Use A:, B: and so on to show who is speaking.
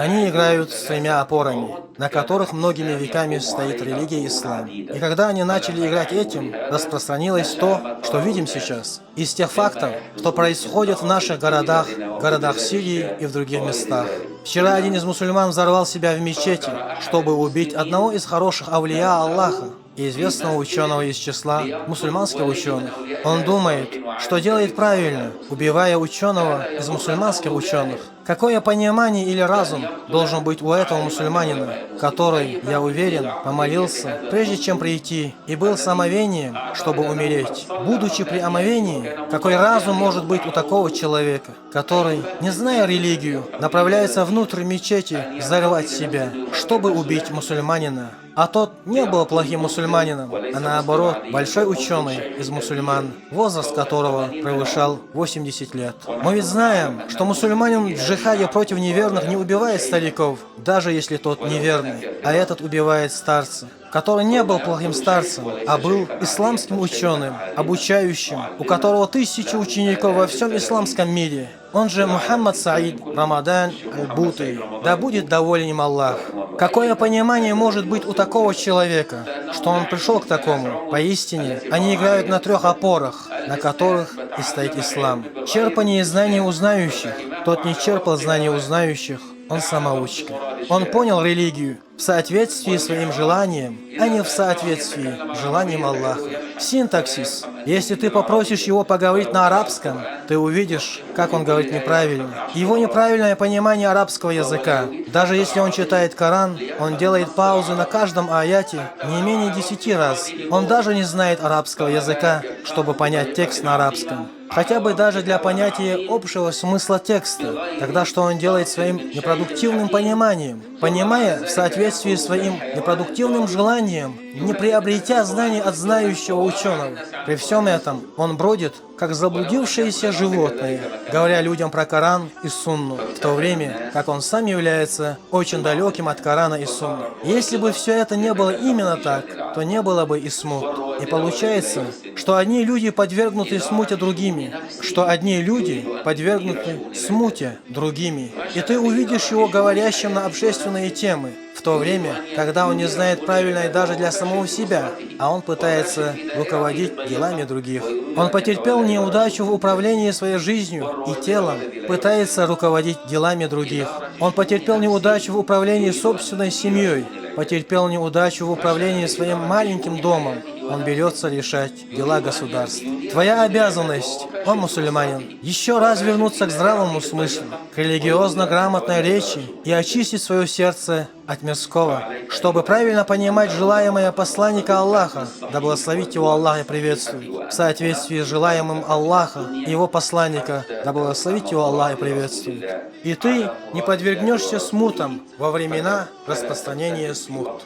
A: Они играют с тремя опорами, на которых многими веками стоит религия ислам. И когда они начали играть этим, распространилось то, что видим сейчас. Из тех фактов, что происходит в наших городах Сирии и в других местах. Вчера один из мусульман взорвал себя в мечети, чтобы убить одного из хороших авлия Аллаха и известного ученого из числа мусульманских ученых. Он думает, что делает правильно, убивая ученого из мусульманских ученых. Какое понимание или разум должен быть у этого мусульманина, который, я уверен, помолился, прежде чем прийти, и был с омовением, чтобы умереть. Будучи при омовении, какой разум может быть у такого человека, который, не зная религию, направляется внутрь мечети взорвать себя, чтобы убить мусульманина? А тот не был плохим мусульманином, а наоборот, большой ученый из мусульман, возраст которого превышал 80 лет. Мы ведь знаем, что мусульманин в джихаде против неверных не убивает стариков, даже если тот неверный, а этот убивает старца, который не был плохим старцем, а был исламским ученым, обучающим, у которого тысячи учеников во всем исламском мире. Он же Мухаммад Саид Рамадан Аль-Бути. Да будет доволен им Аллах. Какое понимание может быть у такого человека, что он пришел к такому? Поистине, они играют на трех опорах, на которых и стоит ислам. Черпание знаний у знающих. Тот не черпал знаний у знающих, он самоучка. Он понял религию в соответствии своим желанием, а не в соответствии желанием Аллаха. Синтаксис. Если ты попросишь его поговорить на арабском, ты увидишь, как он говорит неправильно. Его неправильное понимание арабского языка. Даже если он читает Коран, он делает паузы на каждом аяте не менее 10 раз. Он даже не знает арабского языка, чтобы понять текст на арабском. Хотя бы даже для понятия общего смысла текста. Тогда что он делает своим непродуктивным пониманием? Понимая в соответствии с своим непродуктивным желанием, не приобретя знаний от знающего ученого. При всем этом он бродит, как заблудившееся животное, говоря людям про Коран и Сунну, в то время как он сам является очень далеким от Корана и Сунны. Если бы все это не было именно так, то не было бы и смут. И получается, что одни люди подвергнуты смуте другими, что одни люди подвергнуты смуте другими. И ты увидишь его говорящим на общественные темы, в то время, когда он не знает правильной даже для самого себя, а он пытается руководить делами других. Он потерпел неудачу в управлении своей жизнью и телом, пытается руководить делами других. Он потерпел неудачу в управлении собственной семьей, потерпел неудачу в управлении своим маленьким домом. Он берется решать дела государства. Твоя обязанность, о мусульманин, еще раз вернуться к здравому смыслу, к религиозно-грамотной речи и очистить свое сердце от мирского, чтобы правильно понимать желаемое посланника Аллаха, да благословит его Аллах и приветствует, в соответствии с желаемым Аллаха и его посланника, да благословит его Аллах и приветствует. И ты не подвергнешься смутам во времена распространения смут.